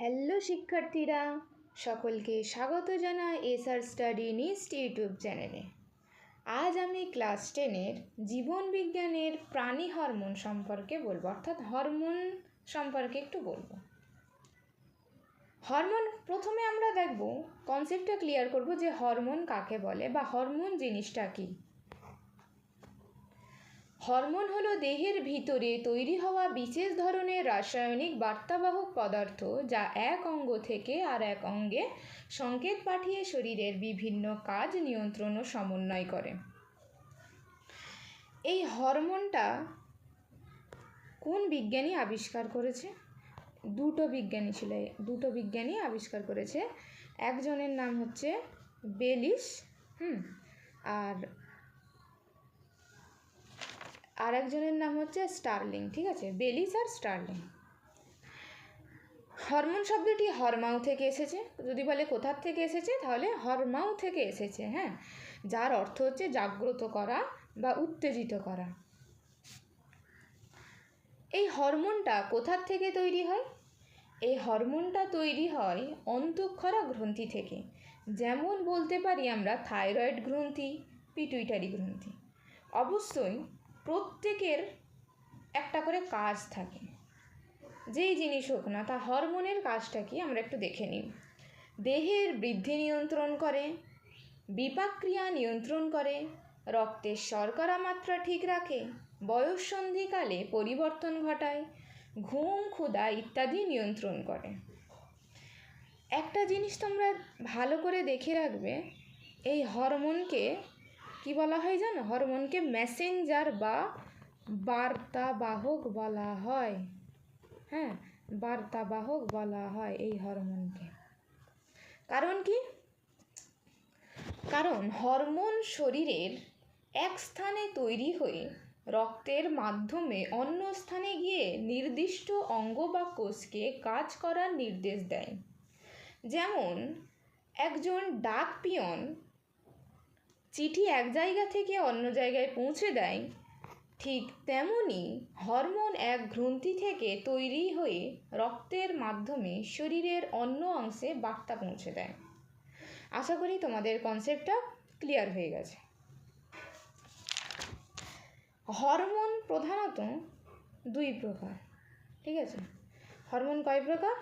Hello শিক্ষার্থীরা, সকলকে স্বাগত জানাই এসআর স্টাডি নিস্ট ইউটিউব চ্যানেলে। আজ আমি ক্লাস 10-এর জীবন বিজ্ঞানের প্রাণী হরমোন সম্পর্কে বলবো, অর্থাৎ হরমোন সম্পর্কে একটু বলবো। হরমোন প্রথমে আমরা দেখব, কনসেপ্টটা ক্লিয়ার করব যে হরমোন কাকে বলে বা হরমোন জিনিসটা কী। হরমোন হলো দেহের ভিতরে তৈরি হওয়া বিশেষ ধরনের রাসায়নিক বার্তাবাহক পদার্থ, যা এক অঙ্গ থেকে আর এক অঙ্গে সংকেত পাঠিয়ে শরীরের বিভিন্ন কাজ নিয়ন্ত্রণ ও সমন্বয় করে। এই হরমোনটা কোন বিজ্ঞানী আবিষ্কার করেছে? দুটো বিজ্ঞানী আবিষ্কার করেছে। একজনের নাম হচ্ছে বেলিস, আর একজনের নাম হচ্ছে স্টার্লিং। ঠিক আছে, বেলিস আর স্টার্লিং। হরমোন শব্দটি হরমাউ থেকে এসেছে। যদি বলে কোথার থেকে এসেছে, তাহলে হরমাউ থেকে এসেছে, যার অর্থ হচ্ছে জাগ্রত করা বা উত্তেজিত করা। এই হরমোনটা কোথার থেকে তৈরি হয়? এই হরমোনটা তৈরি হয় অন্তঃক্ষরা গ্রন্থি থেকে। যেমন বলতে পারি আমরা থাইরয়েড গ্রন্থি, পিটুইটারি গ্রন্থি। অবশ্যই প্রত্যেকের একটা করে কাজ থাকে, যেই জিনিস হোক না, তা হরমোনের কাজটা কি আমরা একটু দেখে নিই। দেহের বৃদ্ধি নিয়ন্ত্রণ করে, বিপাক ক্রিয়া নিয়ন্ত্রণ করে, রক্তের শর্করা মাত্রা ঠিক রাখে, বয়ঃসন্ধিকালে পরিবর্তন ঘটায়, ঘুম, ক্ষুধা ইত্যাদি নিয়ন্ত্রণ করে। একটা জিনিস তোমরা ভালো করে দেখে রাখবে, এই হরমোনকে কি বলা হয় জানো? হরমোনকে মেসেঞ্জার বা বার্তাবাহক বলা হয়। বার্তাবাহক বলা হয় এই হরমোনকে। কারণ কি? কারণ হরমোন শরীরের এক স্থানে তৈরি হয়ে রক্তের মাধ্যমে অন্য স্থানে গিয়ে নির্দিষ্ট অঙ্গ বা কোষকে কাজ করার নির্দেশ দেয়। যেমন একজন ডাক পিয়ন চিঠি এক জায়গা থেকে অন্য জায়গায় পৌঁছে দেয়, ঠিক তেমনি হরমোন এক গ্রন্থি থেকে তৈরি হয়ে রক্তের মাধ্যমে শরীরের অন্য অংশে বার্তা পৌঁছে দেয়। আশা করি তোমাদের কনসেপ্টটা ক্লিয়ার হয়ে গেছে। হরমোন প্রধানত দুই প্রকার। ঠিক আছে, হরমোন কয় প্রকার?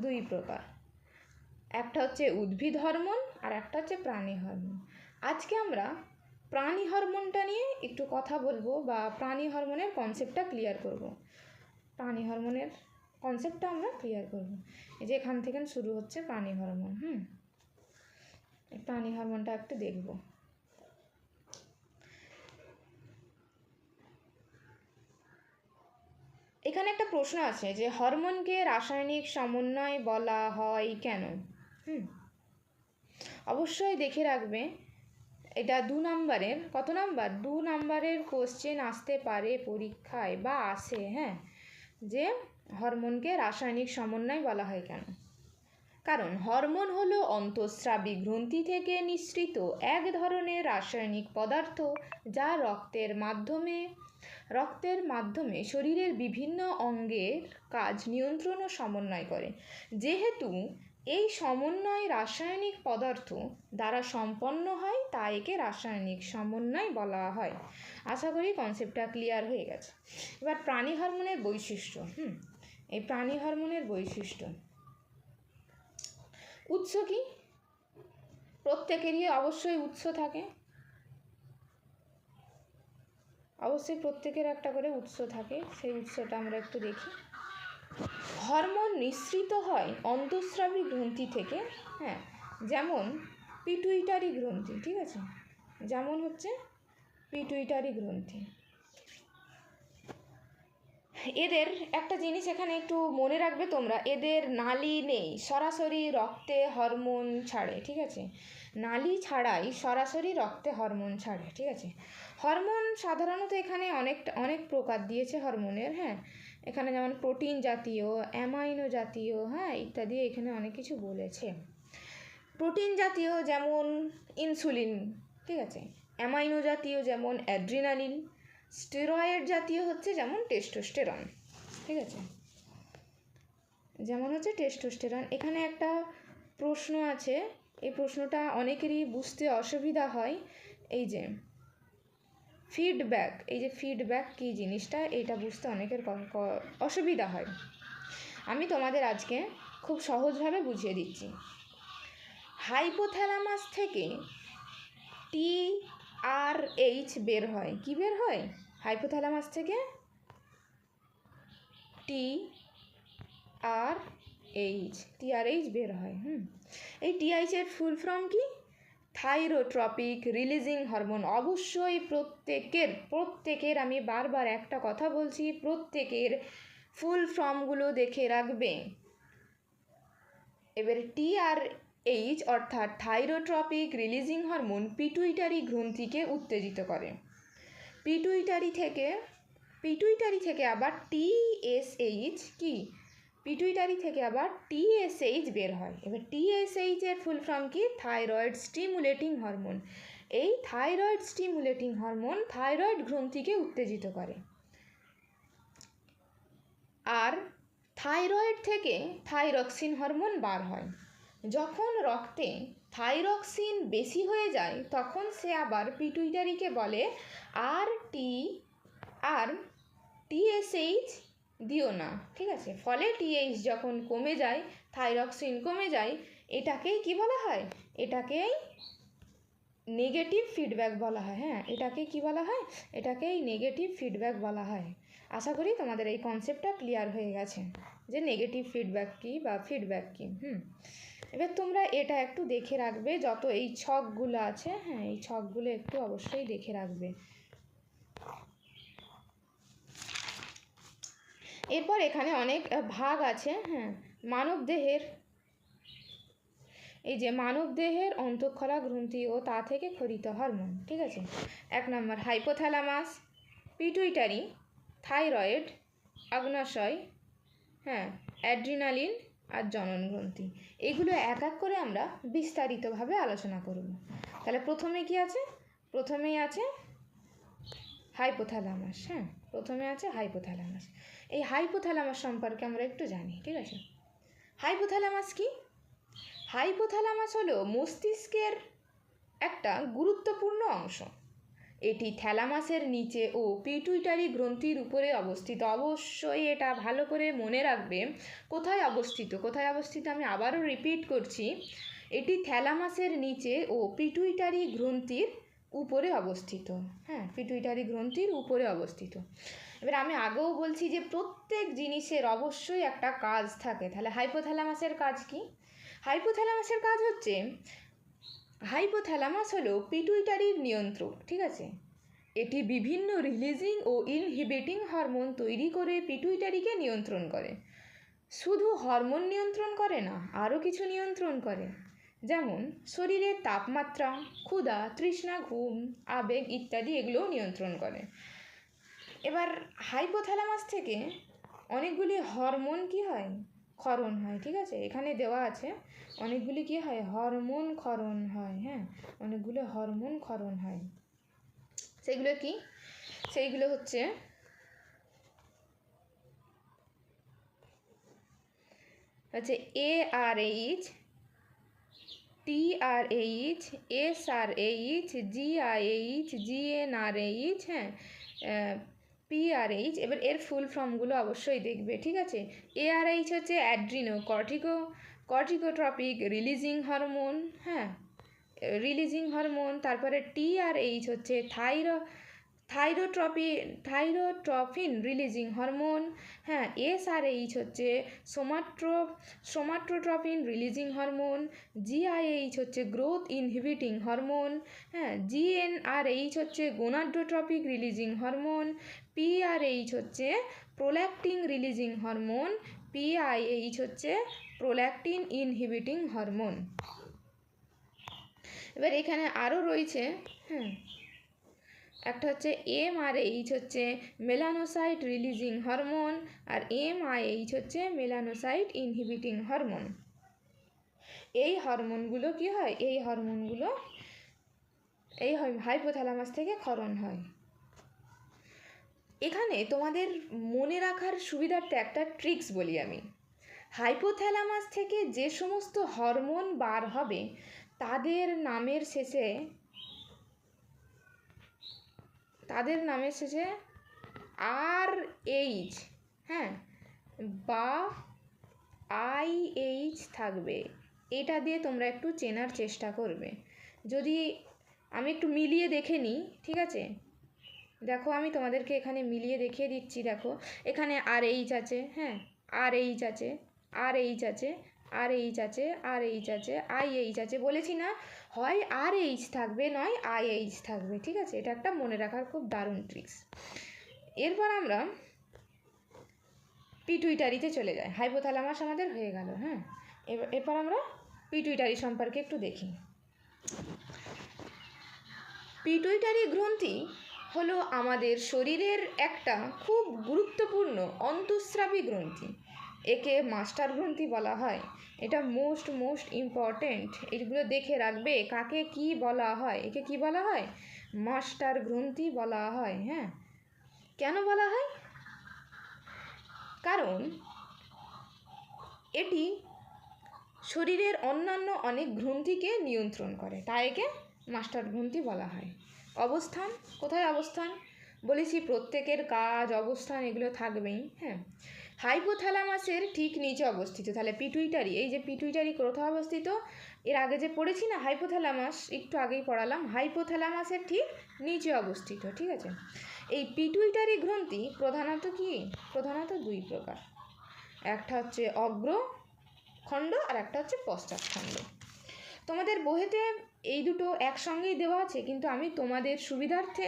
দুই প্রকার। একটা হচ্ছে উদ্ভিদ হরমোন আর একটা হচ্ছে প্রাণী হরমোন। আজকে আমরা প্রাণী হরমোনটা নিয়ে একটু কথা বলবো বা প্রাণী হরমোনের কনসেপ্টটা ক্লিয়ার করব। প্রাণী হরমোনের কনসেপ্টটা আমরা ক্লিয়ার করব। এই যে এখান থেকে শুরু হচ্ছে প্রাণী হরমোন। প্রাণী হরমোনটা একটু দেখব। এখানে একটা প্রশ্ন আছে যে হরমোনকে রাসায়নিক সমন্বয় বলা হয় কেন? অবশ্যই দেখে রাখবে, এটা 2 নম্বরের, কত নাম্বার? 2 নম্বরের কোশ্চেন আসতে পারে পরীক্ষায় বা আসে, যে হরমোনকে রাসায়নিক সমন্বয় বলা হয় কেন? কারণ হরমোন হলো অন্তঃস্রাবী গ্রন্থি থেকে নিঃসৃত এক ধরনের রাসায়নিক পদার্থ, যা রক্তের মাধ্যমে শরীরের বিভিন্ন অঙ্গের কাজ নিয়ন্ত্রণ ও সমন্বয় করে। যেহেতু এই সমন্বয় রাসায়নিক পদার্থ দ্বারা সম্পন্ন হয়, তাই একে রাসায়নিক সমন্বয় বলা হয়। আশা করি কনসেপ্টটা ক্লিয়ার হয়ে গেছে। এবার প্রাণী হরমোনের বৈশিষ্ট্য। এই প্রাণী হরমোনের বৈশিষ্ট্য, উৎস কি? প্রত্যেকেরই অবশ্যই উৎস থাকে, অবশ্যই প্রত্যেকের একটা করে উৎস থাকে। সেই উৎসটা আমরা একটু দেখি। হরমোন নিঃসৃত হয় অন্তঃস্রাবী গ্রন্থি থেকে, যেমন পিটুইটারি গ্রন্থি। ঠিক আছে, যেমন হচ্ছে পিটুইটারি গ্রন্থি। এদের একটা জিনিস এখানে একটু মনে রাখবে তোমরা, এদের নালী নেই, সরাসরি রক্তে হরমোন ছাড়ে। ঠিক আছে, নালী ছাড়াই সরাসরি রক্তে হরমোন ছাড়ে। ঠিক আছে, হরমোন সাধারণত এখানে অনেক প্রকার দিয়েছে হরমোনের। এখানে যেমন প্রোটিন জাতীয়, অ্যামাইনো জাতীয়, ইত্যাদি এখানে অনেক কিছু বলেছে। প্রোটিন জাতীয় যেমন ইনসুলিন, ঠিক আছে। অ্যামাইনো জাতীয় যেমন অ্যাড্রিনালিন, স্টেরয়েড জাতীয় হচ্ছে যেমন টেস্টোস্টেরন। ঠিক আছে, যেমন হচ্ছে টেস্টোস্টেরন। এখানে একটা প্রশ্ন আছে, এই প্রশ্নটা অনেকেরই বুঝতে অসুবিধা হয়। এই যে ফিডব্যাক, এই যে ফিডব্যাক কী জিনিসটা, এটা বুঝতে অনেকের অসুবিধা হয়। আমি তোমাদের আজকে খুব সহজভাবে বুঝিয়ে দিচ্ছি। হাইপোথ্যালামাস থেকে TRH বের হয়। কি বের হয়? হাইপোথ্যালামাস থেকে TRH বের হয়। এই TRH এর ফুল ফর্ম কি? Thyrotropic releasing hormone. অবশ্যই প্রত্যেকের আমি বারবার একটা কথা বলছি, প্রত্যেকের ফুল ফর্মগুলো দেখে রাখবে। এবারে TRH অর্থাৎ থাইরোট্রপিক রিলিজিং হরমোন পিটুইটারি গ্রন্থিকে উত্তেজিত করে। পিটুইটারি থেকে আবার TSH কি? পিটুইটারি থেকে আবার TSH বের হয়। এবার TSH এর ফুল ফর্ম কি? Thyroid stimulating hormone. এই থাইরয়েড স্টিমুলেটিং হরমোন থাইরয়েড গ্রন্থিকে উত্তেজিত করে। আর থাইরয়েড থেকে থাইরক্সিন হরমোন বার হয়। যখন রক্তে থাইরক্সিন বেশি হয়ে যায় তখন সে আবার পিটুইটারিকে বলে আর TSH দিও না, ঠিক আছে? ফলে TH যখন কমে যায়, থাইরক্সিন কমে যায়, এটাকেই কি বলা হয়? এটাকেই নেগেটিভ ফিডব্যাক বলা হয়। হ্যাঁ, এটাকে কি বলা হয়? এটাকেই নেগেটিভ ফিডব্যাক বলা হয়। আশা করি তোমাদের এই কনসেপ্টটা ক্লিয়ার হয়ে গেছে যে নেগেটিভ ফিডব্যাক কী বা ফিডব্যাক কী। এবার তোমরা এটা একটু দেখে রাখবে, যত এই ছকগুলো আছে, হ্যাঁ, এই ছকগুলো একটু অবশ্যই দেখে রাখবে। এরপর এখানে অনেক ভাগ আছে। হ্যাঁ, এই যে মানবদেহের অন্তঃক্ষরা গ্রন্থি ও তা থেকে ক্ষরিত হরমোন, ঠিক আছে? 1 নম্বর হাইপোথ্যালামাস, পিটুইটারি, থাইরয়েড, অগ্ন্যাশয়, হ্যাঁ, অ্যাড্রিনালিন আর জনন গ্রন্থি। এগুলো এক এক করে আমরা বিস্তারিতভাবে আলোচনা করব। তাহলে প্রথমে কি আছে? প্রথমেই আছে হাইপোথ্যালামাস। হ্যাঁ, প্রথমে আছে হাইপোথ্যালামাস। এই হাইপোথ্যালামাস সম্পর্কে আমরা একটু জানি, ঠিক আছে? হাইপোথ্যালামাস কি? হাইপোথ্যালামাস হলো মস্তিষ্কের একটা গুরুত্বপূর্ণ অংশ। এটি থ্যালামাসের নিচে ও পিটুইটারি গ্রন্থির উপরে অবস্থিত। অবশ্যই এটা ভালো করে মনে রাখবে, কোথায় অবস্থিত আমি আবারও রিপিট করছি। এটি থ্যালামাসের নিচে ও পিটুইটারি গ্রন্থির উপরে অবস্থিত। হ্যাঁ, পিটুইটারি গ্রন্থির উপরে অবস্থিত। এবার আমি আগেও বলছি যে প্রত্যেক জিনিসের অবশ্যই একটা কাজ থাকে। তাহলে হাইপোথ্যালামাসের কাজ কি? হাইপোথ্যালামাসের কাজ হচ্ছে, হাইপোথ্যালামাস হলো পিটুইটারির নিয়ন্ত্রক, ঠিক আছে? এটি বিভিন্ন রিলিজিং ও ইনহিবিটিং হরমোন তৈরি করে পিটুইটারিকে নিয়ন্ত্রণ করে। শুধু হরমোন নিয়ন্ত্রণ করে না, আরও কিছু নিয়ন্ত্রণ করে, যেমন শরীরের তাপমাত্রা, ক্ষুধা, তৃষ্ণা, ঘুম, আবেগ ইত্যাদি, এগুলোও নিয়ন্ত্রণ করে। এবার হাইপোথ্যালামাস থেকে অনেকগুলি হরমোন কি হয়? ক্ষরণ হয়, ঠিক আছে? এখানে দেওয়া আছে অনেকগুলি কি হয়? হরমোন ক্ষরণ হয়। হ্যাঁ, অনেকগুলো হরমোন ক্ষরণ হয়। সেগুলো কি? সেইগুলো হচ্ছে ARH, TRH, SRH, GIH, GNRH, হ্যাঁ, PRH। এবার এর ফুল ফর্মগুলো অবশ্যই দেখবে, ঠিক আছে? ARH হচ্ছে কর্টিকোট্রপিক রিলিজিং হরমোন, হ্যাঁ, রিলিজিং হরমোন। তারপরে TRH হচ্ছে থাইরোট্রপিন রিলিজিং হরমোন, হ্যাঁ। SRH হচ্ছে সোমাট্রোট্রপিন রিলিজিং হরমোন। GIH হচ্ছে গ্রোথ ইনহিবিটিং হরমোন, হ্যাঁ। GNRH হচ্ছে গোনাডোট্রপিক রিলিজিং হরমোন। PRH হচ্ছে প্রোল্যাক্টিন রিলিজিং হরমোন। PIH হচ্ছে প্রোল্যাক্টিন ইনহিবিটিং হরমোন। এবার এখানে আরও রয়েছে, হ্যাঁ, একটা হচ্ছে MRH হচ্ছে মেলানোসাইট রিলিজিং হরমোন, আর MIH হচ্ছে মেলানোসাইট ইনহিবিটিং হরমোন। এই হরমোনগুলো কি হয়? এই হরমোনগুলো এই হাইপোথ্যালামাস থেকে ক্ষরণ হয়। এখানে তোমাদের মনে রাখার সুবিধার্থে একটা ট্রিক্স বলি আমি। হাইপোথ্যালামাস থেকে যে সমস্ত হরমোন বার হবে তাদের নামের শেষে RH, হ্যাঁ, বা IH থাকবে। এটা দিয়ে তোমরা একটু চেনার চেষ্টা করবে। যদি আমি একটু মিলিয়ে দেখে নিই, ঠিক আছে, দেখো আমি তোমাদেরকে এখানে মিলিয়ে দেখিয়ে দিচ্ছি। দেখো এখানে RH আছে, হ্যাঁ, RH আছে, RH আছে, RH আছে, RH আছে, IH আছে। বলেছি না, হয় RH থাকবে নয় IH থাকবে, ঠিক আছে। এটা একটা মনে রাখার খুব দারুণ ট্রিক্স। এরপর আমরা পিটুইটারিতে চলে যাই। হাইপোথ্যালামাস আমাদের হয়ে গেল, হ্যাঁ। এরপর আমরা পিটুইটারি সম্পর্কে একটু দেখি। পিটুইটারি গ্রন্থি হলো আমাদের শরীরের একটা খুব গুরুত্বপূর্ণ অন্তঃস্রাবী গ্রন্থি। একে মাস্টার গ্রন্থি বলা হয়। এটা মোস্ট ইম্পর্টেন্ট। এগুলো দেখে রাখবে কাকে কি বলা হয়। একে কি বলা হয়? মাস্টার গ্রন্থি বলা হয়, হ্যাঁ। কেন বলা হয়? কারণ এটি শরীরের অন্যান্য অনেক গ্রন্থিকে নিয়ন্ত্রণ করে, তাই একে মাস্টার গ্রন্থি বলা হয়। অবস্থান, কোথায় অবস্থান? বলেছি প্রত্যেকের কাজ, অবস্থান এগুলো থাকবেই, হ্যাঁ। হাইপোথ্যালামাসের ঠিক নিচে অবস্থিত। তাহলে পিটুইটারি, এই যে পিটুইটারি কোথায় অবস্থিত? এর আগে যে পড়েছি না হাইপোথ্যালামাস, একটু আগেই পড়ালাম, হাইপোথ্যালামাসের ঠিক নিচে অবস্থিত, ঠিক আছে। এই পিটুইটারি গ্রন্থি প্রধানত দুই প্রকার। একটা হচ্ছে অগ্রখণ্ড আর একটা হচ্ছে পশ্চাৎখণ্ড। তোমাদের বইতে এই দুটো একসঙ্গেই দেওয়া আছে, কিন্তু আমি তোমাদের সুবিধার্থে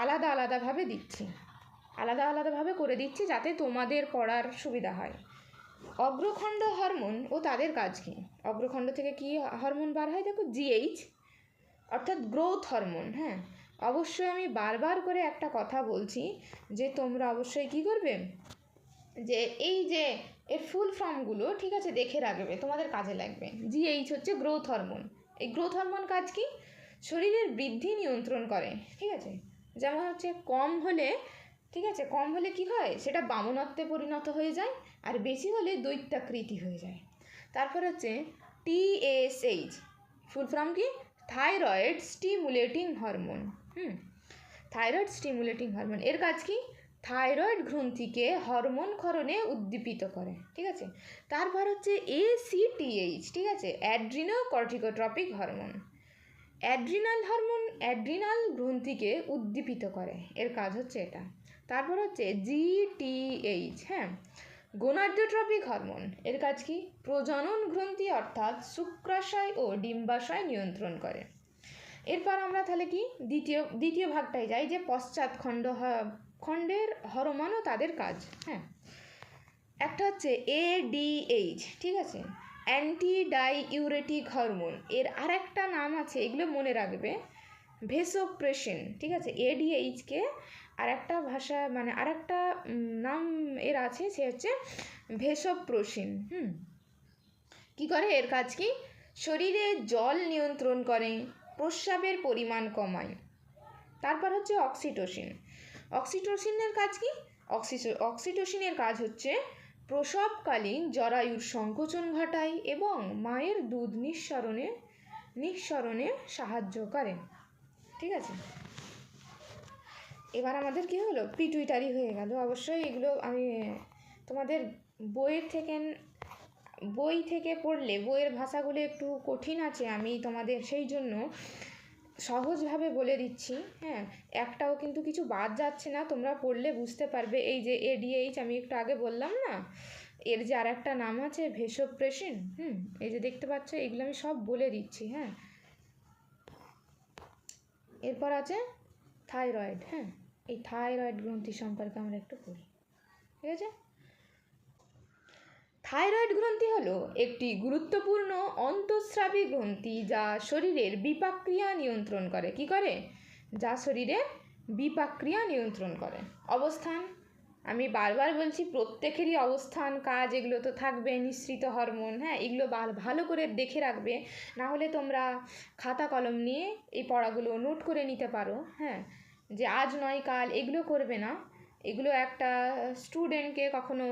আলাদাভাবে দিচ্ছি, আলাদাভাবে করে দিচ্ছি যাতে তোমাদের পড়ার সুবিধা হয়। অগ্রখণ্ড হরমোন ও তাদের কাজ কী? অগ্রখণ্ড থেকে কি হরমোন বার হয়? দেখো GH, অর্থাৎ গ্রোথ হরমোন, হ্যাঁ। অবশ্যই আমি বারবার করে একটা কথা বলছি যে তোমরা অবশ্যই কি করবে, যে এই যে এর ফুল ফর্মগুলো, ঠিক আছে, দেখে রাখবে, তোমাদের কাজে লাগবে। GH হচ্ছে গ্রোথ হরমোন। এই গ্রোথ হরমোন কাজ কি? শরীরের বৃদ্ধি নিয়ন্ত্রণ করে, ঠিক আছে। যেমন হচ্ছে কম হলে, ঠিক আছে, কম হলে কি হয়, সেটা বামনত্বে পরিণত হয়ে যায়, আর বেশি হলে দৈত্যাকৃতি হয়ে যায়। তারপর হচ্ছে TSH, ফুল ফর্ম কি? Thyroid stimulating hormone. Thyroid stimulating hormone, এর কাজ কি? থাইরয়েড গ্রন্থিকে হরমোন ক্ষরণে উদ্দীপিত করে, ঠিক আছে। তারপর হচ্ছে ACTH, ঠিক আছে, অ্যাড্রিনো কর্টিকোট্রপিক হরমোন। অ্যাড্রিনাল গ্রন্থিকে উদ্দীপিত করে, এর কাজ হচ্ছে এটা। তারপর হচ্ছে GTH, হ্যাঁ, গোনাডোট্রপিক হরমোন। এর কাজ কি? প্রজনন গ্রন্থি অর্থাৎ শুক্রাশয় ও ডিম্বাশয় নিয়ন্ত্রণ করে। এরপর আমরা তাহলে কি দ্বিতীয় ভাগটায় যাই, যে খণ্ডের হরমোন ও তাদের কাজ, হ্যাঁ। একটা হচ্ছে ADH, ঠিক আছে, অ্যান্টি ডাইউরেটিক হরমোন। এর আর একটা নাম আছে, এগুলো মনে রাখবে, ভেসোপ্রেসিন, ঠিক আছে। ADH-কে আর একটা ভাষা, মানে আর একটা নাম এর আছে, সে হচ্ছে ভেসোপ্রেসিন। কি করে? এর কাজ কি? শরীরে জল নিয়ন্ত্রণ করে, প্রস্রাবের পরিমাণ কমায়। তারপর হচ্ছে অক্সিটোসিন। অক্সিটোসিনের কাজ কি? অক্সিটোসিনের কাজ হচ্ছে প্রসবকালীন জরায়ুর সংকোচন ঘটায় এবং মায়ের দুধ নিঃসরণে সাহায্য করে, ঠিক আছে। এবার আমাদের কি হলো? পিটুইটারি হয়ে গেল। অবশ্যই এগুলো আমি তোমাদের বই থেকে পড়লে বইয়ের ভাষাগুলো একটু কঠিন আছে, আমি তোমাদের সেই জন্য সহজভাবে বলে দিচ্ছি, হ্যাঁ। একটাও কিন্তু কিছু বাদ যাচ্ছে না, তোমরা পড়লে বুঝতে পারবে। এই যে ADH আমি একটু আগে বললাম না, এর যে আর একটা নাম আছে ভেসোপ্রেসিন, এই যে দেখতে পাচ্ছ, এগুলো আমি সব বলে দিচ্ছি, হ্যাঁ। এরপর আছে থাইরয়েড, হ্যাঁ। এই থাইরয়েড গ্রন্থি সম্পর্কে আমরা একটু পড়ি, ঠিক আছে। থাইরয়েড গ্রন্থি হলো একটি গুরুত্বপূর্ণ অন্তঃস্রাবী গ্রন্থি যা শরীরের বিপাকক্রিয়া নিয়ন্ত্রণ করে। কি করে? যা শরীরের বিপাকক্রিয়া নিয়ন্ত্রণ করে। অবস্থান, আমি বারবার বলছি প্রত্যেকেরই অবস্থান, কাজ এগুলো তো থাকবে, নিঃসৃত হরমোন, হ্যাঁ, এগুলো ভালো করে দেখে রাখবে, না হলে তোমরা খাতা কলম নিয়ে এই পড়াগুলো নোট করে নিতে পারো, হ্যাঁ। যে আজ নয় কাল এগুলো করবে না, এগুলো একটা স্টুডেন্টকে কখনো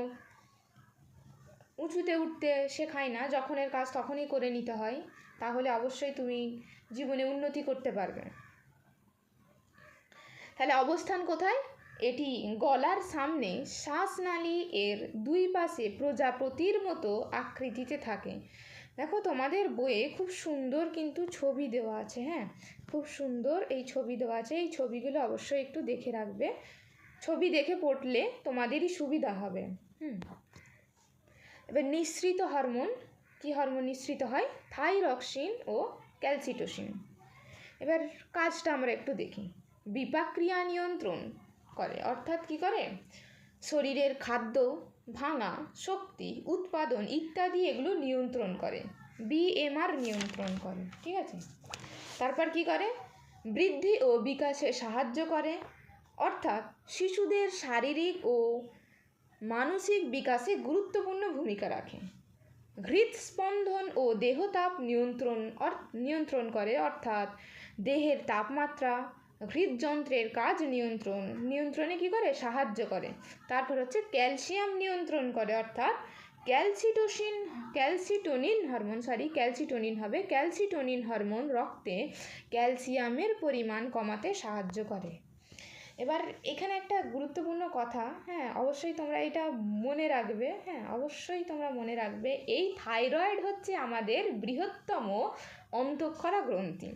উঁচুতে উঠতে শেখায় না, যখনের কাজ তখনই করে নিতে হয়, তাহলে অবশ্যই তুমি জীবনে উন্নতি করতে পারবে। তাহলে অবস্থান কোথায়? এটি গলার সামনে শ্বাসনালী এর দুই পাশে প্রজাপতির মতো আকৃতিতে থাকে। দেখো তোমাদের বইয়ে খুব সুন্দর কিন্তু ছবি দেওয়া আছে, হ্যাঁ, খুব সুন্দর এই ছবি দেওয়া আছে, এই ছবিগুলো অবশ্যই একটু দেখে রাখবে, ছবি দেখে পড়লে তোমাদেরই সুবিধা হবে। এবার নিঃসৃত হরমোন, কি হরমোন নিঃসৃত হয়? থাইরক্সিন ও ক্যালসিটোসিন। এবার কাজটা আমরা একটু দেখি। বিপাক্রিয়া নিয়ন্ত্রণ করে, অর্থাৎ কি করে? শরীরের খাদ্য ভাঙা, শক্তি উৎপাদন ইত্যাদি এগুলো নিয়ন্ত্রণ করে, বিএমআর নিয়ন্ত্রণ করে, ঠিক আছে। তারপর কি করে? বৃদ্ধি ও বিকাশে সাহায্য করে, অর্থাৎ শিশুদের শারীরিক ও মানসিক বিকাশে গুরুত্বপূর্ণ ভূমিকা রাখে। হৃদস্পন্দন ও দেহতাপ নিয়ন্ত্রণ করে, অর্থাৎ দেহের তাপমাত্রা, হৃদযন্ত্রের কাজ নিয়ন্ত্রণে কি করে? সাহায্য করে। তারপর হচ্ছে ক্যালসিয়াম নিয়ন্ত্রণ করে, অর্থাৎ ক্যালসিটোনিন হরমোন রক্তে ক্যালসিয়ামের পরিমাণ কমাতে সাহায্য করে। এবার এখানে একটা গুরুত্বপূর্ণ কথা, হ্যাঁ, অবশ্যই তোমরা এটা মনে রাখবে, হ্যাঁ, অবশ্যই তোমরা মনে রাখবে, এই থাইরয়েড হচ্ছে আমাদের বৃহত্তম অন্তঃক্ষরা গ্রন্থি,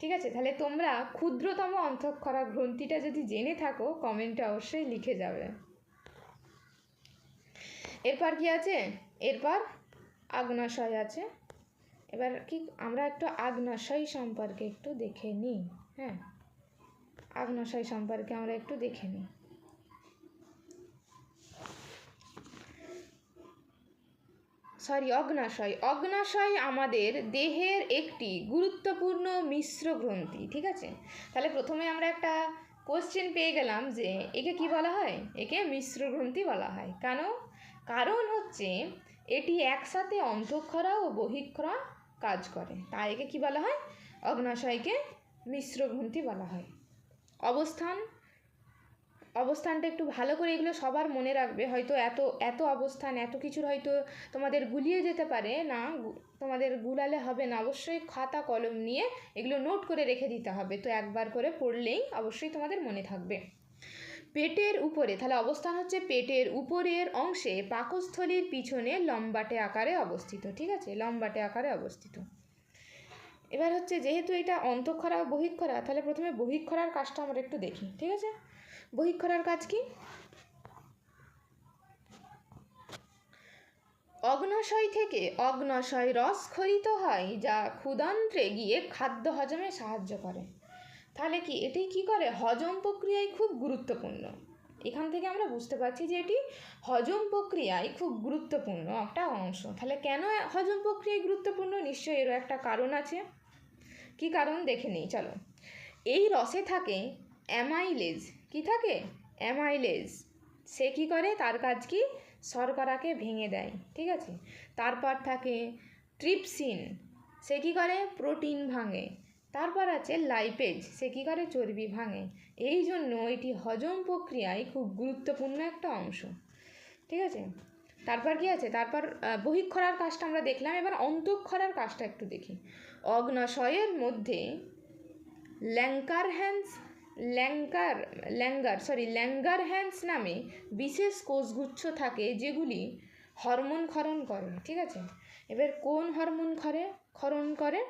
ঠিক আছে। তাহলে তোমরা ক্ষুদ্রতম অন্তঃক্ষরা গ্রন্থিটা যদি জেনে থাকো কমেন্টে অবশ্যই লিখে যাবে। এরপর কি আছে? এরপর আগ্নাশয় আছে। এবার কি আমরা একটু আগ্নাশয় সম্পর্কে একটু দেখে নিই, হ্যাঁ, আগ্নাশয় সম্পর্কে আমরা একটু দেখে নিই। অগ্নাশয় আমাদের দেহের একটি গুরুত্বপূর্ণ মিশ্র গ্রন্থি, ঠিক আছে। তাহলে প্রথমে আমরা একটা কোশ্চেন পেয়ে গেলাম যে একে কি বলা হয়? একে মিশ্র গ্রন্থি বলা হয়। কারণ হচ্ছে এটি একসাথে অন্তঃক্ষরা ও বহিঃক্ষরা কাজ করে, তাই একে কি বলা হয়? অগ্নাশয়কে মিশ্র গ্রন্থি বলা হয়। অবস্থানটা একটু ভালো করে এগুলো সবার মনে রাখবে, হয়তো এত অবস্থান এত কিছুর হয়তো তোমাদের গুলিয়ে যেতে পারে না, তোমাদের গুলালে হবে না, অবশ্যই খাতা কলম নিয়ে এগুলো নোট করে রেখে দিতে হবে, তো একবার করে পড়লেই অবশ্যই তোমাদের মনে থাকবে। পেটের উপরে, তাহলে অবস্থান হচ্ছে পেটের উপরের অংশে পাকস্থলীর পিছনে লম্বাটে আকারে অবস্থিত, ঠিক আছে, লম্বাটে আকারে অবস্থিত। এবার হচ্ছে যেহেতু এটা অন্তঃক্ষরা ও বহিঃক্ষরা, তাহলে প্রথমে বহিঃক্ষরার কাজটা আমরা একটু দেখি, ঠিক আছে। বহিঃক্ষরার কাজ কি? অগ্নাশয় থেকে অগ্নাশয় রস ক্ষরিত হয়, যা ক্ষুদান্ত্রে গিয়ে খাদ্য হজমে সাহায্য করে। তাহলে কি এটি কি করে? হজম প্রক্রিয়ায় খুব গুরুত্বপূর্ণ। এখান থেকে আমরা বুঝতে পারছি যে এটি হজম প্রক্রিয়ায় খুব গুরুত্বপূর্ণ একটা অংশ। তাহলে কেন হজম প্রক্রিয়ায় গুরুত্বপূর্ণ? নিশ্চয়ই এরও একটা কারণ আছে। কি কারণ দেখে নিই, চলো। এই রসে থাকে অ্যামাইলেজ। কি থাকে? অ্যামাইলেজ। সে কি করে? তার কাজ কি? শর্করাকে ভেঙে দেয়, ঠিক আছে। তারপর থাকে ট্রিপসিন। সে কি করে? প্রোটিন ভাঙে। তারপর আছে লাইপেজ। সে কি করে? চর্বি ভাঙে। এই জন্য এটি হজম প্রক্রিয়ায় খুব গুরুত্বপূর্ণ একটা অংশ, ঠিক আছে। তারপর কি আছে? তারপর বহিঃক্ষরার কাজটা আমরা দেখলাম, এবার অন্তঃক্ষরার কাজটা একটু দেখি। অগ্নাশয়ের মধ্যে ল্যাঙ্গারহ্যান্স নামে বিশেষ কোষগুচ্ছ থাকে, যেগুলি হরমোন ক্ষরণ করে, ঠিক আছে। এবার কোন হরমোন ক্ষরণ করে?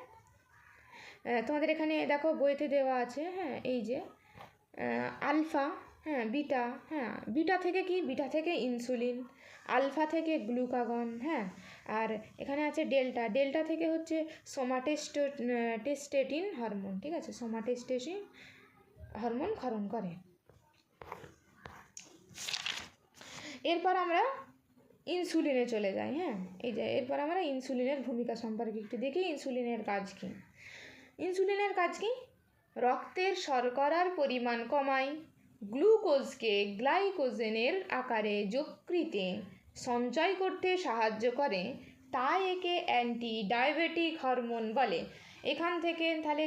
তোমাদের এখানে দেখো বইতে দেওয়া আছে, হ্যাঁ, এই যে আলফা, হ্যাঁ, বিটা, হ্যাঁ, বিটা থেকে কি? বিটা থেকে ইনসুলিন, আলফা থেকে গ্লুকাগন, হ্যাঁ, আর এখানে আছে ডেল্টা থেকে হচ্ছে সোমাটেস্টেটিন হরমোন, ঠিক আছে, সোমাটেস্টেটিন হরমোন ক্ষরণ করে। এরপর আমরা ইনসুলিনে চলে যাই, হ্যাঁ, এই যে এরপর আমরা ইনসুলিনের ভূমিকা সম্পর্কে একটু দেখি। ইনসুলিনের কাজ কি? ইনসুলিনের কাজ কি? রক্তের শর্করার পরিমাণ কমায়, গ্লুকোজকে গ্লাইকোজেনের আকারে যকৃতে সঞ্চয় করতে সাহায্য করে, তাই একে অ্যান্টি ডায়াবেটিক হরমোন বলে। এখান থেকে তাহলে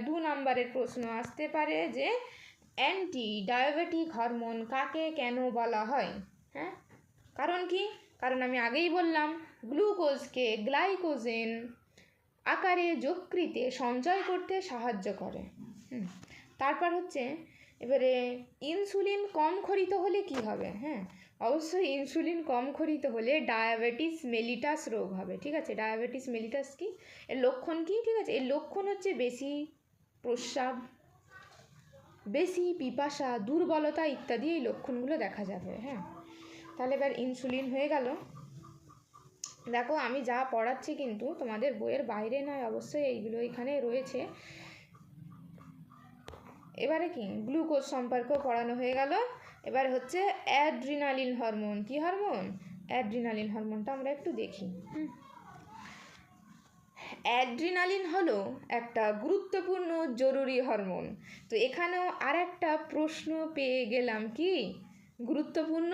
2 নম্বরের প্রশ্ন আসতে পারে যে অ্যান্টি ডায়াবেটিক হরমোন কাকে কেন বলা হয়? হ্যাঁ, কারণ কি? কারণ আমি আগেই বললাম গ্লুকোজকে গ্লাইকোজেন আকারে যকৃতে সঞ্চয় করতে সাহায্য করে। তারপর হচ্ছে এবারে ইনসুলিন কম ক্ষরিত হলে কি হবে? হ্যাঁ, অবশ্যই ইনসুলিন কম ক্ষরিত হলে ডায়াবেটিস মেলিটাস রোগ হবে। ঠিক আছে, ডায়াবেটিস মেলিটাস কি, এর লক্ষণ কি? ঠিক আছে, এর লক্ষণ হচ্ছে বেশি প্রস্রাব, বেশি পিপাসা, দুর্বলতা ইত্যাদি এই লক্ষণগুলো দেখা যাবে। হ্যাঁ, তাহলে এবার ইনসুলিন হয়ে গেল। দেখো আমি যা পড়াচ্ছি কিন্তু তোমাদের বইয়ের বাইরে নয়, অবশ্যই এইগুলো এখানে রয়েছে। এবারে কি গ্লুকোজ সম্পর্কেও পড়ানো হয়ে গেল। এবার হচ্ছে অ্যাড্রিনালিন হরমোন। কি হরমোন? অ্যাড্রিনালিন হরমোনটা আমরা একটু দেখি। অ্যাড্রিনালিন হলো একটা গুরুত্বপূর্ণ জরুরি হরমোন। তো এখানেও আর একটা প্রশ্ন পেয়ে গেলাম, কি গুরুত্বপূর্ণ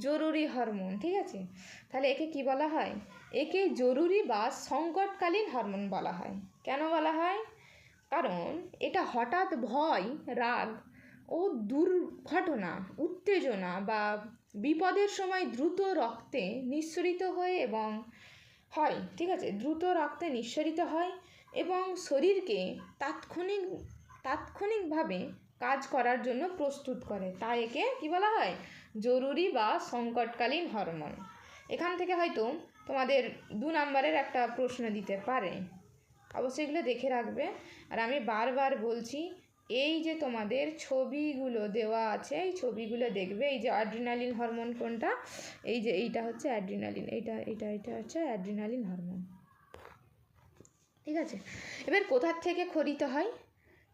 জরুরি হরমোন। ঠিক আছে, তাহলে একে কি বলা হয়? একে জরুরি বা সংকটকালীন হরমোন বলা হয়। কেন বলা হয়? কারণ এটা হঠাৎ ভয়, রাগ ও দুর্ঘটনা, উত্তেজনা বা বিপদের সময় দ্রুত রক্তে নিঃসরিত হয়ে এবং হয়। ঠিক আছে, দ্রুত রক্তে নিঃসরিত হয় এবং শরীরকে তাৎক্ষণিকভাবে কাজ করার জন্য প্রস্তুত করে। তাই একে কি বলা হয়? জরুরি বা সংকটকালীন হরমোন। এখান থেকে হয়তো তোমাদের 2 নম্বরের একটা প্রশ্ন দিতে পারে, অবশ্যই এগুলো দেখে রাখবে। আর আমি বারবার বলছি, এই যে তোমাদের ছবিগুলো দেওয়া আছে, এই ছবিগুলো দেখবে। এই যে অ্যাড্রিনালিন হরমোন কোনটা, এই যে এইটা হচ্ছে অ্যাড্রিনালিন, এটা হচ্ছে অ্যাড্রিনালিন হরমোন। ঠিক আছে, এবার কোথার থেকে ক্ষরিত হয়?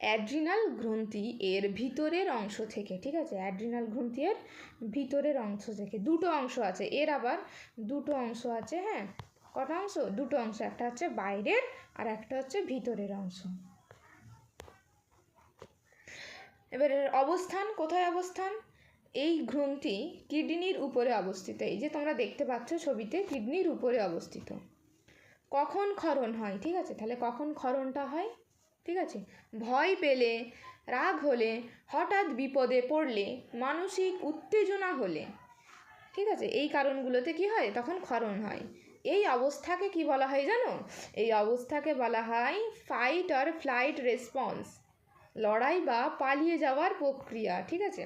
অ্যাড্রিনাল গ্রন্থি এর ভিতরের অংশ থেকে। ঠিক আছে, অ্যাড্রিনাল গ্রন্থি এর ভিতরের অংশ থেকে। দুটো অংশ আছে এর, আবার দুটো অংশ আছে। হ্যাঁ, কটা অংশ? দুটো অংশ, একটা হচ্ছে বাইরের আর একটা হচ্ছে ভিতরের অংশ। এবার অবস্থান, কোথায় অবস্থান? এই গ্রন্থি কিডনির উপরে অবস্থিত। এই যে তোমরা দেখতে পাচ্ছ ছবিতে, কিডনির উপরে অবস্থিত। কখন ক্ষরণ হয়? ঠিক আছে, তাহলে কখন ক্ষরণটা হয়? ঠিক আছে, ভয় পেলে, রাগ হলে, হঠাৎ বিপদে পড়লে, মানসিক উত্তেজনা হলে, ঠিক আছে, এই কারণগুলোতে কি হয়? তখন ক্ষরণ হয়। এই অবস্থাকে কি বলা হয় জানো? এই অবস্থাকে বলা হয় ফাইট অর ফ্লাইট রেসপন্স, লড়াই বা পালিয়ে যাওয়ার প্রক্রিয়া। ঠিক আছে,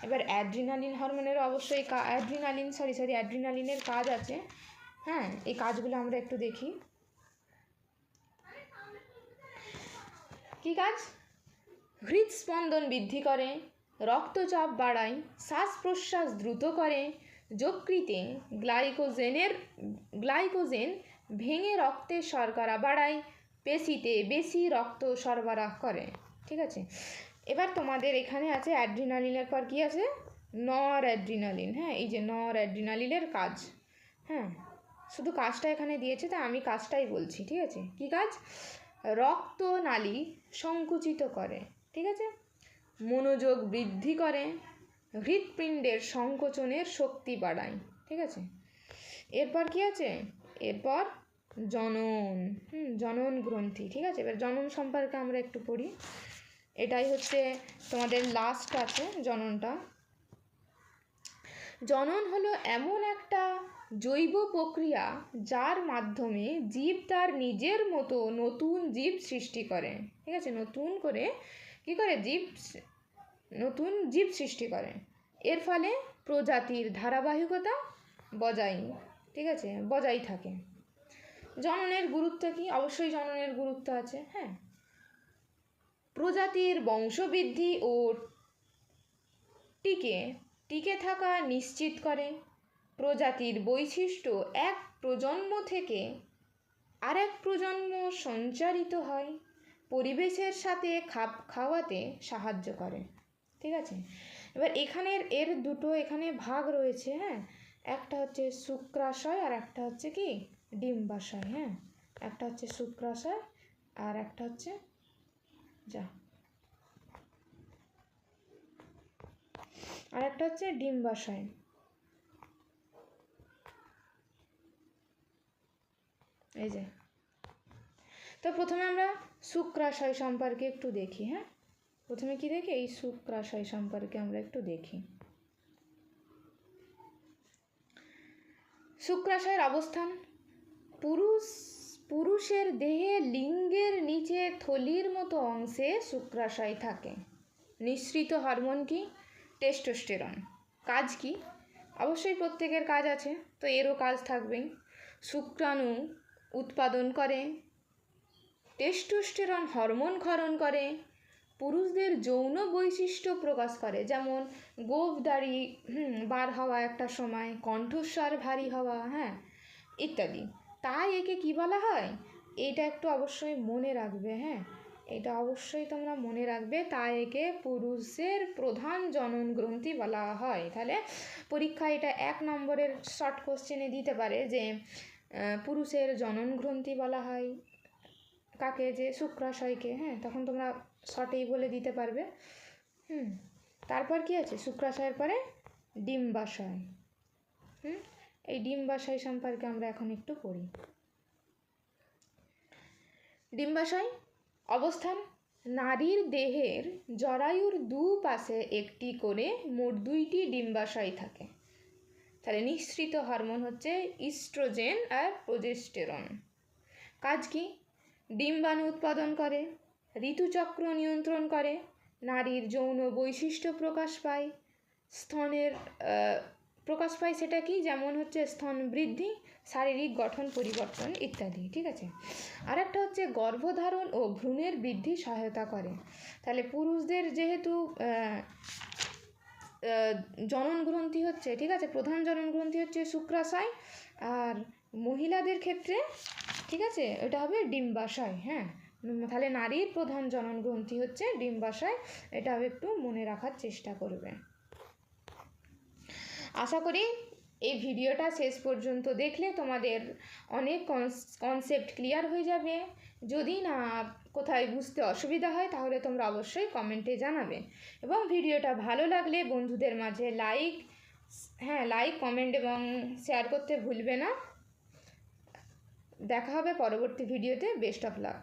এবার অ্যাড্রিনালিন হরমোনের অবশ্যই অ্যাড্রিনালিনের কাজ আছে। হ্যাঁ, এই কাজগুলো আমরা একটু দেখি। কি কাজ? হৃদস্পন্দন বৃদ্ধি করে, রক্তচাপ বাড়ায়, শ্বাস প্রশ্বাস দ্রুত করে, যকৃতে গ্লাইকোজেন ভেঙে রক্তের শর্করা বাড়ায়, পেশিতে বেশি রক্ত সরবরাহ করে। ঠিক আছে, এবার তোমাদের এখানে আছে অ্যাড্রিনালিনের পর কি আছে? নর অ্যাড্রিনালিন। হ্যাঁ, এই যে নর অ্যাড্রিনালিনের কাজ। হ্যাঁ, শুধু কাজটা এখানে দিয়েছে, তা আমি কাজটাই বলছি। ঠিক আছে, কি কাজ? রক্তনালী সংকুচিত করে। ঠিক আছে, মনোযোগ বৃদ্ধি করে, হৃৎপিণ্ডের সংকোচনের শক্তি বাড়ায়। ঠিক আছে, এরপর কি আছে? এরপর জনন। জনন গ্রন্থি। ঠিক আছে, এবার জনন সম্পর্কে আমরা একটু পড়ি। এটাই হচ্ছে তোমাদের লাস্ট আছে জননটা। জনন হলো এমন একটা জৈব প্রক্রিয়া যার মাধ্যমে জীব তার নিজের মতো নতুন জীব সৃষ্টি করে। ঠিক আছে, নতুন করে কি করে? নতুন জীব সৃষ্টি করে। এর ফলে প্রজাতির ধারাবাহিকতা বজায় থাকে। জননের গুরুত্ব কি? অবশ্যই জননের গুরুত্ব আছে। হ্যাঁ, প্রজাতির বংশবৃদ্ধি ও টিকে থাকা নিশ্চিত করে। প্রজাতির বৈশিষ্ট্য এক প্রজন্ম থেকে আরেক প্রজন্ম সঞ্চারিত হয়। পরিবেশের সাথে খাপ খাওয়াতে সাহায্য করে। ঠিক আছে, এবার এর দুটো এখানে ভাগ রয়েছে। হ্যাঁ, একটা হচ্ছে শুক্রাশয় আর একটা হচ্ছে কি ডিম্বাশয়। হ্যাঁ, একটা হচ্ছে শুক্রাশয় আর একটা হচ্ছে ডিম্বাশয়। এই যে, তো প্রথমে আমরা শুক্রাশয় সম্পর্কে একটু দেখি। হ্যাঁ, প্রথমে কি দেখি? এই শুক্রাশয় সম্পর্কে আমরা একটু দেখি। শুক্রাশয়ের অবস্থান পুরুষের দেহে লিঙ্গের নিচে থলির মতো অংশে শুক্রাশয় থাকে। নিঃসৃত হরমোন কি? টেস্টোস্টেরন। কাজ কি? অবশ্যই প্রত্যেকের কাজ আছে, তো এরও কাজ থাকবেই। শুক্রাণু উৎপাদন করে, টেস্টোস্টেরন হরমোন ক্ষরণ করে, পুরুষদের যৌন বৈশিষ্ট্য প্রকাশ করে, যেমন গোঁফদাড়ি বার হওয়া একটা সময়, কণ্ঠস্বর ভারী হওয়া, হ্যাঁ, ইত্যাদি। তাই একে কি বলা হয়? এটা একটু অবশ্যই মনে রাখবে, হ্যাঁ, এটা অবশ্যই তোমরা মনে রাখবে। তাই একে পুরুষের প্রধান জনন গ্রন্থি বলা হয়। তাহলে পরীক্ষায় এটা 1 নম্বরের শর্ট কোশ্চেনে দিতে পারে যে পুরুষের জনন গ্রন্থি বলা হয় কাকে? যে শুক্রাশয়কে। হ্যাঁ, তখন তোমরা শর্টেই বলে দিতে পারবে। তারপর কি আছে? শুক্রাশয়ের পরে ডিম্বাশয়। এই ডিম্বাশয় সম্পর্কে আমরা এখন একটু পড়ি। ডিম্বাশয় অবস্থান নারীর দেহের জরায়ুর দুপাশে একটি করে মোট 2টি ডিম্বাশয় থাকে। তাহলে নিঃসৃত হরমোন হচ্ছে ইস্ট্রোজেন আর প্রোজেস্টেরন। কাজ কি? ডিম্বাণু উৎপাদন করে, ঋতুচক্র নিয়ন্ত্রণ করে, নারীর যৌন বৈশিষ্ট্য প্রকাশ পায়, স্তনের প্রকাশ পায়। সেটা কি? যেমন হচ্ছে স্তন বৃদ্ধি, শারীরিক গঠন পরিবর্তন ইত্যাদি। ঠিক আছে। আর একটা হচ্ছে গর্ভধারণ ও ভ্রূণের বৃদ্ধি সহায়তা করে। তাহলে পুরুষদের যেহেতু জনন গ্রন্থি হচ্ছে, ঠিক আছে, প্রধান জনন গ্রন্থি হচ্ছে শুক্রাশয়, আর মহিলাদের ক্ষেত্রে, ঠিক আছে, এটা হবে ডিম্বাশয়। হ্যাঁ, তাহলে নারীর প্রধান জনন গ্রন্থি হচ্ছে ডিম্বাশয়, এটা একটু মনে রাখার চেষ্টা করবে। আশা করি এই ভিডিওটা শেষ পর্যন্ত দেখলে তোমাদের অনেক কনসেপ্ট ক্লিয়ার হয়ে যাবে। যদি না কোথায় বুঝতে অসুবিধা হয় তাহলে তোমরা অবশ্যই কমেন্টে জানাবে, এবং ভিডিওটা ভালো লাগলে বন্ধুদের মাঝে লাইক কমেন্ট এবং শেয়ার করতে ভুলবে না। দেখা হবে পরবর্তী ভিডিওতে। Best of luck.